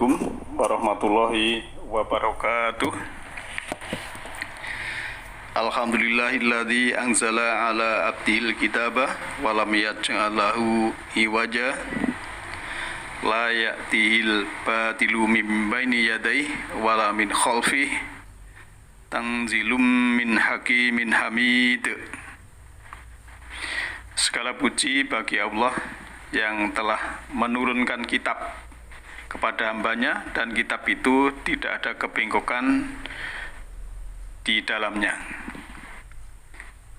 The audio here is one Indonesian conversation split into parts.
Assalamualaikum warahmatullahi wabarakatuh. Alhamdulillahilladzi anzala ala abdil kitabah walam yaj'al lahu iwaja la ya'tihil batilu min baini yadayhi wala min khalfih tanzilum min hakimin hamid. Segala puji bagi Allah yang telah menurunkan kitab kepada hambanya, dan kitab itu tidak ada kebengkokan di dalamnya.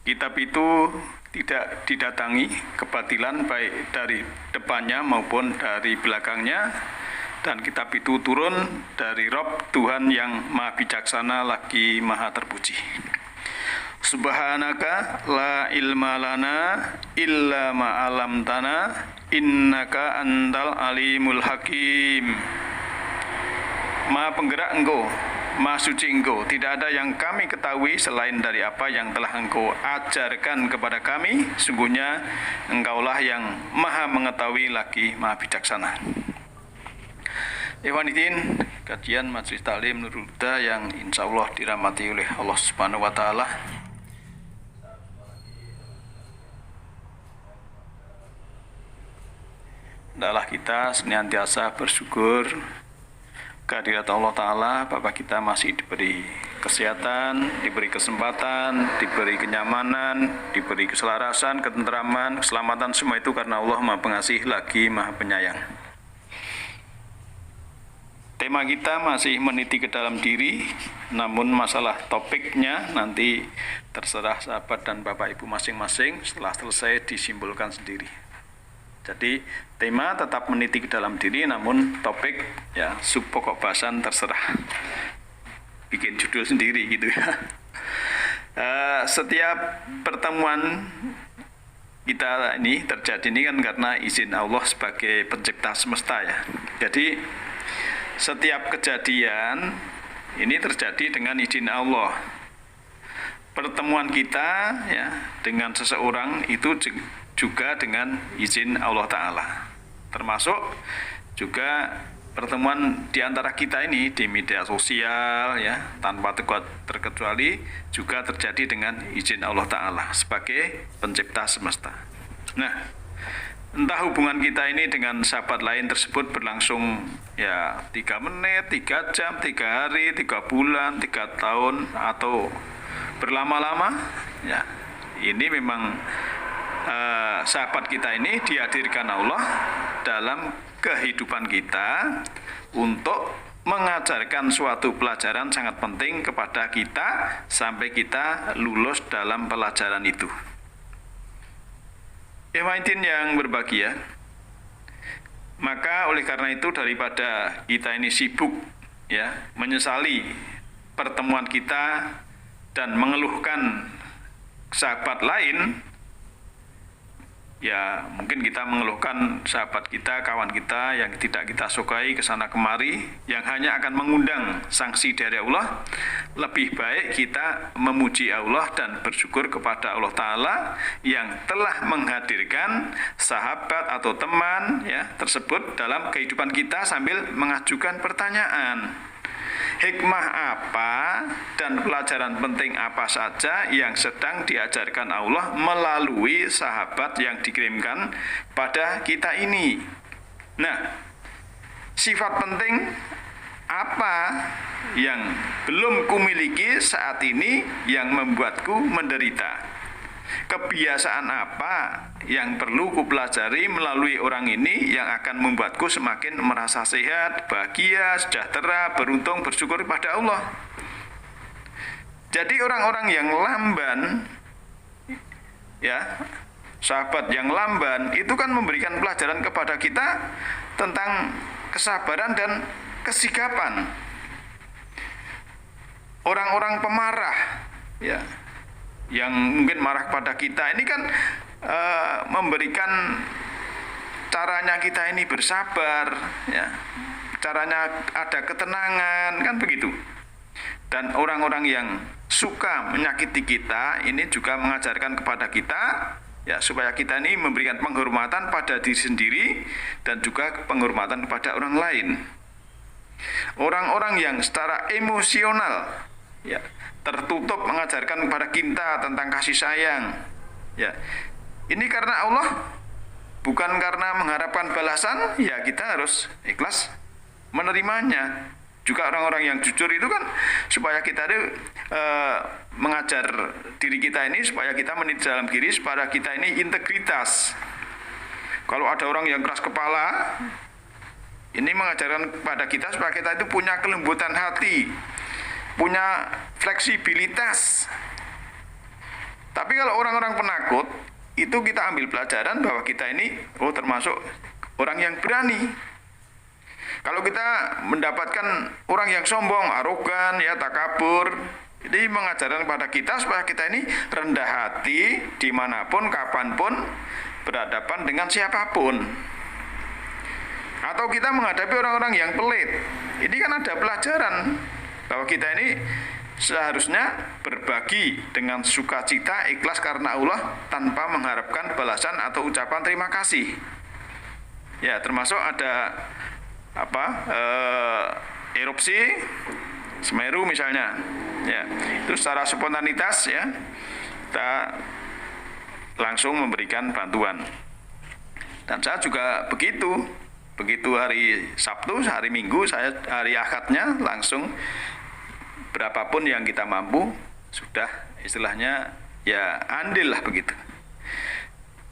Kitab itu tidak didatangi kebatilan baik dari depannya maupun dari belakangnya, dan kitab itu turun dari Rabb Tuhan yang maha bijaksana lagi maha terpuji. Subhanaka la ilma lana illa ma 'allamtana innaka antal alimul hakim. Maha penggerak Engkau, maha suci Engkau, tidak ada yang kami ketahui selain dari apa yang telah Engkau ajarkan kepada kami. Sungguhnya Engkaulah yang maha mengetahui lagi maha bijaksana. Ikhwanidin, kajian Majelis Taklim Nurul Huda yang insya Allah dirahmati oleh Allah Subhanahu wa Ta'ala. Hendaklah kita senantiasa bersyukur kehadirat Allah Ta'ala bahwa kita masih diberi kesehatan, diberi kesempatan, diberi kenyamanan, diberi keselarasan, ketentraman, keselamatan. Semua itu karena Allah Maha Pengasih lagi Maha Penyayang. Tema kita masih meniti ke dalam diri, namun masalah topiknya nanti terserah sahabat dan Bapak Ibu masing-masing setelah selesai disimpulkan sendiri. Jadi tema tetap meniti ke dalam diri, namun topik ya subpokok bahasan terserah. Bikin judul sendiri gitu ya. Setiap pertemuan kita ini terjadi ini kan karena izin Allah sebagai pencipta semesta ya. Jadi setiap kejadian ini terjadi dengan izin Allah. Pertemuan kita ya dengan seseorang itu juga dengan izin Allah Ta'ala. Termasuk juga pertemuan di antara kita ini di media sosial ya, tanpa terkecuali juga terjadi dengan izin Allah Ta'ala sebagai pencipta semesta. Nah, entah hubungan kita ini dengan sahabat lain tersebut berlangsung ya 3 menit, 3 jam, 3 hari, 3 bulan, 3 tahun, atau berlama-lama ya, ini memang sahabat kita ini dihadirkan Allah dalam kehidupan kita untuk mengajarkan suatu pelajaran sangat penting kepada kita sampai kita lulus dalam pelajaran itu. Ikhwatin yang berbahagia, maka oleh karena itu daripada kita ini sibuk ya menyesali pertemuan kita dan mengeluhkan sahabat lain, ya mungkin kita mengeluhkan sahabat kita, kawan kita yang tidak kita sukai kesana kemari, yang hanya akan mengundang sanksi dari Allah. Lebih baik kita memuji Allah dan bersyukur kepada Allah Ta'ala yang telah menghadirkan sahabat atau teman ya tersebut dalam kehidupan kita sambil mengajukan pertanyaan. Hikmah apa dan pelajaran penting apa saja yang sedang diajarkan Allah melalui sahabat yang dikirimkan pada kita ini. Nah, sifat penting apa yang belum kumiliki saat ini yang membuatku menderita? Kebiasaan apa yang perlu kupelajari melalui orang ini yang akan membuatku semakin merasa sehat, bahagia, sejahtera, beruntung, bersyukur kepada Allah? Jadi orang-orang yang lamban ya, sahabat yang lamban itu kan memberikan pelajaran kepada kita tentang kesabaran dan kesigapan. Orang-orang pemarah ya, yang mungkin marah kepada kita ini kan memberikan caranya kita ini bersabar ya, caranya ada ketenangan, kan begitu. Dan orang-orang yang suka menyakiti kita ini juga mengajarkan kepada kita ya supaya kita ini memberikan penghormatan pada diri sendiri dan juga penghormatan kepada orang lain. Orang-orang yang secara emosional ya tertutup mengajarkan kepada kita tentang kasih sayang. Ya. Ini karena Allah, bukan karena mengharapkan balasan, ya kita harus ikhlas menerimanya. Juga orang-orang yang jujur itu kan supaya kita itu mengajar diri kita ini supaya kita meniti dalam diri supaya kita ini integritas. Kalau ada orang yang keras kepala, ini mengajarkan kepada kita supaya kita itu punya kelembutan hati, punya fleksibilitas. Tapi kalau orang-orang penakut, itu kita ambil pelajaran bahwa kita ini termasuk orang yang berani. Kalau kita mendapatkan orang yang sombong, arogan, ya takabur, ini mengajarkan kepada kita supaya kita ini rendah hati dimanapun, kapanpun, berhadapan dengan siapapun. Atau kita menghadapi orang-orang yang pelit. Ini kan ada pelajaran bahwa kita ini seharusnya berbagi dengan sukacita, ikhlas karena Allah tanpa mengharapkan balasan atau ucapan terima kasih. Ya, termasuk ada erupsi Semeru misalnya. Ya, itu secara spontanitas ya kita langsung memberikan bantuan. Dan saya juga begitu hari Sabtu, hari Minggu, saya hari Ahadnya langsung berapapun yang kita mampu sudah istilahnya ya andil lah begitu.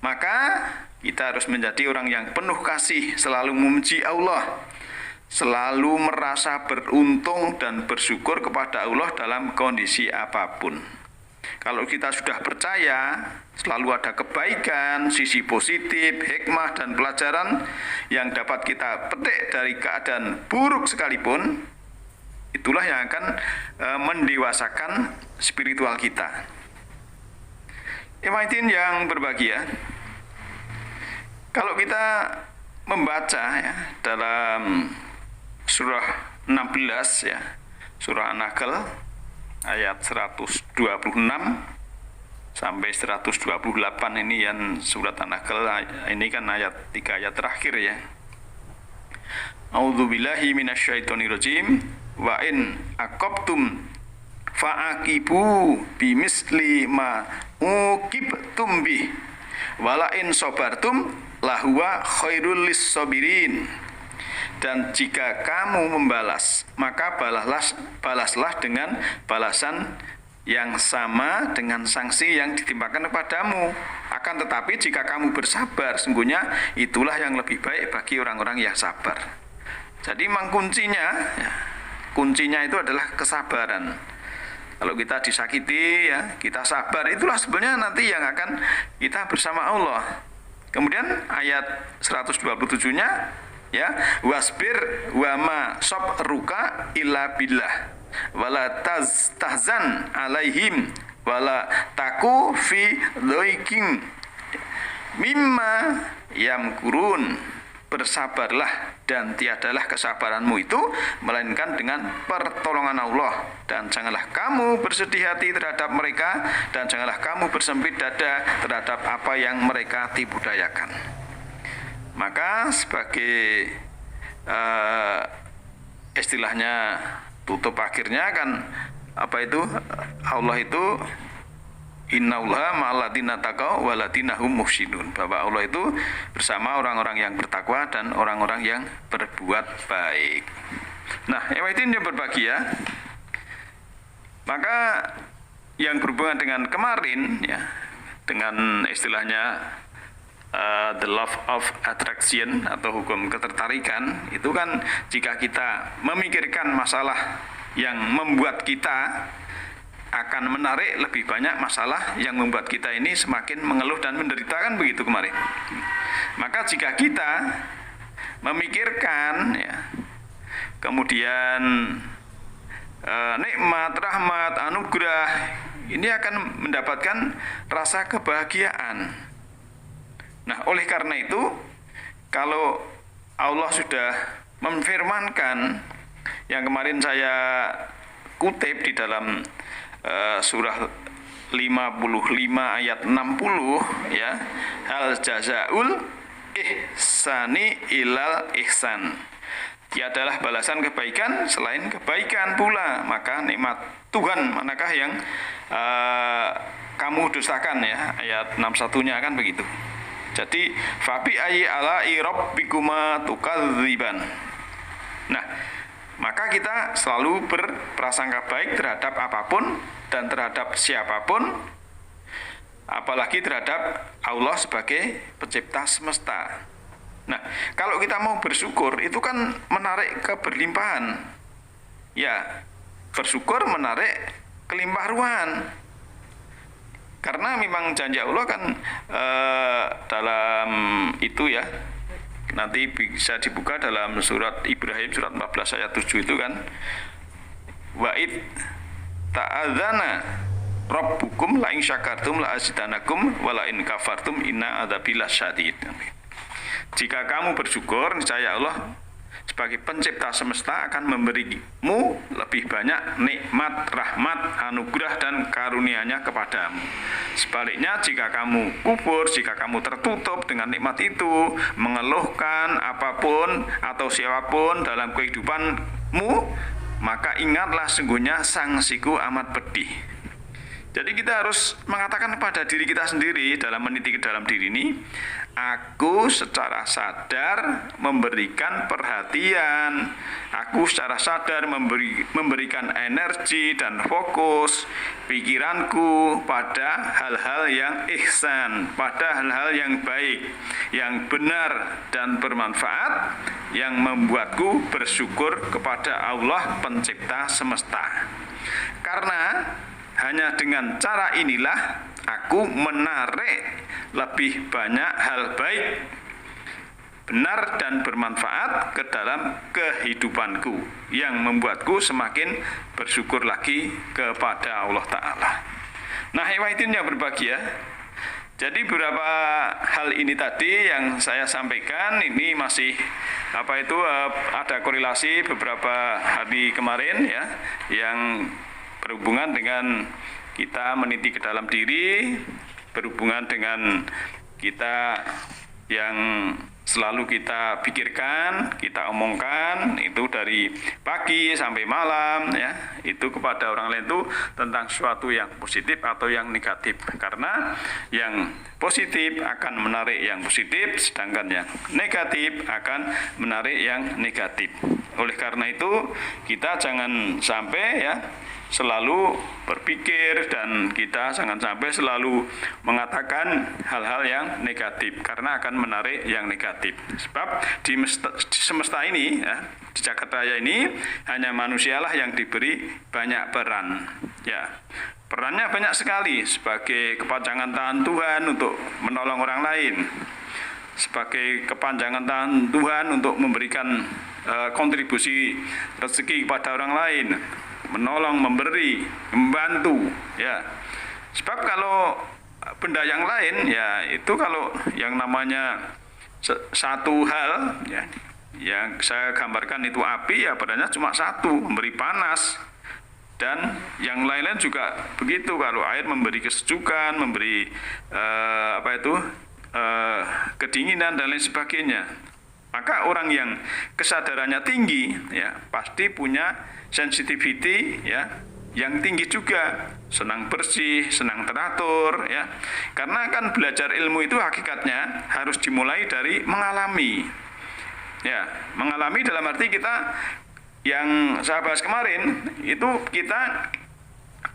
Maka kita harus menjadi orang yang penuh kasih, selalu memuji Allah, selalu merasa beruntung dan bersyukur kepada Allah dalam kondisi apapun. Kalau kita sudah percaya, selalu ada kebaikan, sisi positif, hikmah dan pelajaran yang dapat kita petik dari keadaan buruk sekalipun, itulah yang akan mendewasakan spiritual kita. Ikhwatin yang berbahagia, kalau kita membaca ya dalam surah 16 ya, surah An-Nahl ayat 126 sampai 128 ini yang surat An-Nahl ini kan ayat 3 ayat terakhir ya. A'udzubillahi minasyaitonirrajim wa in aqabtum fa'aqibu bimisli ma uqibtum bih wala in sabartum lahuwa khairul lis-sabirin. Dan jika kamu membalas, maka balaslah dengan balasan yang sama dengan sanksi yang ditimpakan kepadamu. Akan tetapi jika kamu bersabar, sungguhnya itulah yang lebih baik bagi orang-orang yang sabar. Jadi memang kuncinya itu adalah kesabaran. Kalau kita disakiti ya, kita sabar, itulah sebenarnya nanti yang akan kita bersama Allah. Kemudian ayat 127-nya ya, wasbir wa ma sabruka illa billah wala tahzan alaihim wala taku fi dhaikin mimma yamkurun. Bersabarlah dan tiadalah kesabaranmu itu melainkan dengan pertolongan Allah, dan janganlah kamu bersedih hati terhadap mereka, dan janganlah kamu bersempit dada terhadap apa yang mereka tipu dayakan. Maka sebagai istilahnya tutup akhirnya kan Allah itu innallaha ma'alladina taqaw waladina hum muhsinun, bahwa Allah itu bersama orang-orang yang bertakwa dan orang-orang yang berbuat baik. Nah, ikhwatin yang berbahagia, maka yang berhubungan dengan kemarin ya, dengan istilahnya the law of attraction atau hukum ketertarikan, itu kan jika kita memikirkan masalah yang membuat kita akan menarik lebih banyak masalah yang membuat kita ini semakin mengeluh dan menderita, kan begitu kemarin. Maka jika kita memikirkan ya, kemudian nikmat, rahmat, anugerah, ini akan mendapatkan rasa kebahagiaan. Nah, oleh karena itu, kalau Allah sudah memfirmankan yang kemarin saya kutip di dalam surah 55 ayat 60 ya, hal jazaul ihsani ilal ihsan, adalah balasan kebaikan selain kebaikan pula. Maka nikmat Tuhan manakah yang kamu dustakan ya, ayat 61-nya kan begitu. Jadi fabi ayyi ala'i rabbikuma tukadziban. Nah, maka kita selalu berprasangka baik terhadap apapun dan terhadap siapapun, apalagi terhadap Allah sebagai pencipta semesta. Nah, kalau kita mau bersyukur itu kan menarik keberlimpahan. Ya, bersyukur menarik kelimpah ruahan. Karena memang janji Allah kan dalam itu ya, nanti bisa dibuka dalam surat Ibrahim surat 14 ayat 7 itu kan, wa'id ta'adzana rabbukum la in syakartum la azidanakum wa la in kafartum inna adzabi lasyadid. Jika kamu bersyukur, niscaya Allah sebagai pencipta semesta akan memberimu lebih banyak nikmat, rahmat, anugerah dan karunia-Nya kepadamu. Sebaliknya, jika kamu kufur, jika kamu tertutup dengan nikmat itu, mengeluhkan apapun atau siapapun dalam kehidupanmu, maka ingatlah sungguhnya sanksiku amat pedih. Jadi kita harus mengatakan kepada diri kita sendiri dalam meniti ke dalam diri ini, aku secara sadar memberikan perhatian, aku secara sadar memberikan energi dan fokus pikiranku pada hal-hal yang ihsan, pada hal-hal yang baik, yang benar dan bermanfaat, yang membuatku bersyukur kepada Allah pencipta semesta. Karena hanya dengan cara inilah aku menarik lebih banyak hal baik, benar dan bermanfaat ke dalam kehidupanku, yang membuatku semakin bersyukur lagi kepada Allah Ta'ala. Nah, ikhwatin yang berbahagia, jadi beberapa hal ini tadi yang saya sampaikan ini masih ada korelasi beberapa hari kemarin ya, yang berhubungan dengan kita meniti ke dalam diri, berhubungan dengan kita yang selalu kita pikirkan, kita omongkan itu dari pagi sampai malam ya, itu kepada orang lain itu tentang sesuatu yang positif atau yang negatif. Karena yang positif akan menarik yang positif, sedangkan yang negatif akan menarik yang negatif. Oleh karena itu kita jangan sampai ya selalu berpikir dan kita jangan sampai selalu mengatakan hal-hal yang negatif, karena akan menarik yang negatif. Sebab di semesta ini ya, di jagat raya ini hanya manusialah yang diberi banyak peran ya. Perannya banyak sekali, sebagai kepanjangan tangan Tuhan untuk menolong orang lain, sebagai kepanjangan tangan Tuhan untuk memberikan kontribusi rezeki kepada orang lain, menolong, memberi, membantu ya. Sebab kalau benda yang lain ya, itu kalau yang namanya satu hal ya, yang saya gambarkan itu api ya, badannya cuma satu, memberi panas, dan yang lain-lain juga begitu. Kalau air memberi kesejukan, memberi kedinginan dan lain sebagainya. Maka orang yang kesadarannya tinggi ya pasti punya sensitivity ya yang tinggi juga, senang bersih, senang teratur ya. Karena kan belajar ilmu itu hakikatnya harus dimulai dari mengalami. Ya, mengalami dalam arti kita yang saya bahas kemarin itu kita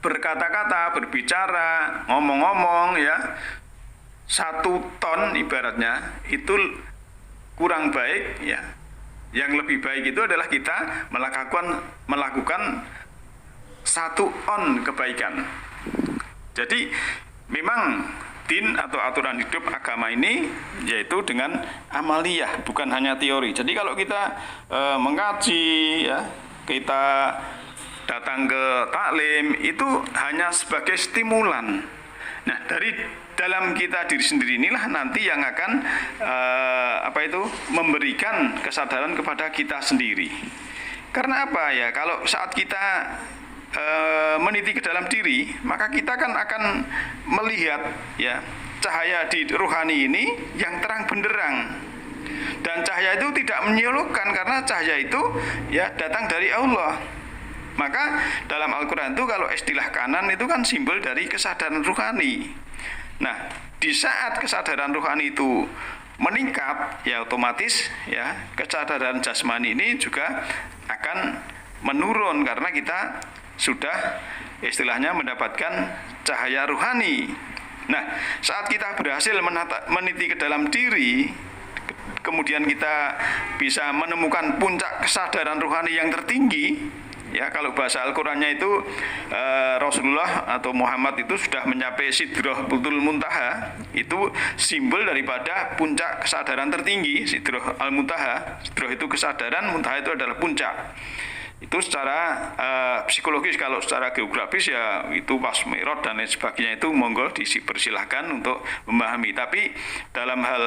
berkata-kata, berbicara, ngomong-ngomong ya. 1 ton ibaratnya itu kurang baik ya. Yang lebih baik itu adalah kita melakukan 1 on kebaikan. Jadi memang din atau aturan hidup agama ini yaitu dengan amaliyah, bukan hanya teori. Jadi kalau kita mengkaji ya, kita datang ke taklim itu hanya sebagai stimulan. Nah, dari dalam kita diri sendiri inilah nanti yang akan memberikan kesadaran kepada kita sendiri. Karena apa ya? Kalau saat kita meniti ke dalam diri, maka kita kan akan melihat ya cahaya di rohani ini yang terang benderang. Dan cahaya itu tidak menyilaukan karena cahaya itu ya datang dari Allah. Maka dalam Al-Quran itu kalau istilah kanan itu kan simbol dari kesadaran ruhani. Nah, di saat kesadaran ruhani itu meningkat, ya otomatis ya kesadaran jasmani ini juga akan menurun karena kita sudah istilahnya mendapatkan cahaya ruhani. Nah, saat kita berhasil meniti ke dalam diri, kemudian kita bisa menemukan puncak kesadaran rohani yang tertinggi, ya kalau bahasa Al-Qur'annya itu Rasulullah atau Muhammad itu sudah mencapai Sidratul Muntaha, itu simbol daripada puncak kesadaran tertinggi. Sidrah Al-Muntaha, Sidrah itu kesadaran, Muntaha itu adalah puncak. Itu secara psikologis. Kalau secara geografis ya itu pas Mi'raj dan lain sebagainya, itu monggo dipersilahkan untuk memahami. Tapi dalam hal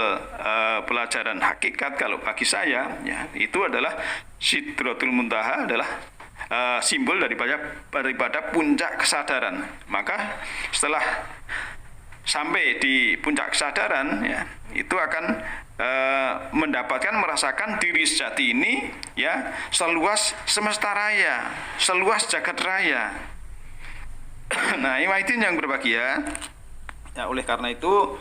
pelajaran hakikat, kalau bagi saya ya itu adalah Sidratul Muntaha adalah simbol daripada puncak kesadaran. Maka setelah sampai di puncak kesadaran ya itu akan merasakan diri sejati ini ya seluas semesta raya, seluas jagat raya. Nah, itu yang berbahagia. Ya, oleh karena itu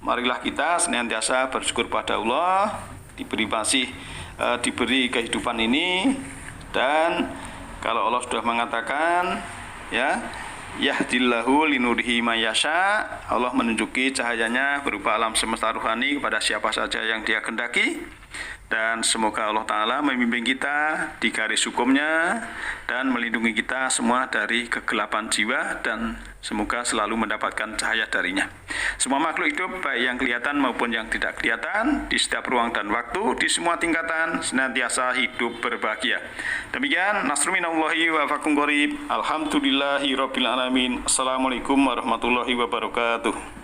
marilah kita senantiasa bersyukur pada Allah, diberi kehidupan ini, dan kalau Allah sudah mengatakan ya yahdillahu linurihi mayasya, Allah menunjuki cahayanya berupa alam semesta ruhani kepada siapa saja yang Dia kehendaki. Dan semoga Allah Ta'ala membimbing kita di garis hukumnya dan melindungi kita semua dari kegelapan jiwa, dan semoga selalu mendapatkan cahaya darinya. Semua makhluk hidup, baik yang kelihatan maupun yang tidak kelihatan, di setiap ruang dan waktu, di semua tingkatan, senantiasa hidup berbahagia. Demikian, nasrun minallahi wa fakum qarib. Alhamdulillahi rabbil alamin. Assalamualaikum warahmatullahi wabarakatuh.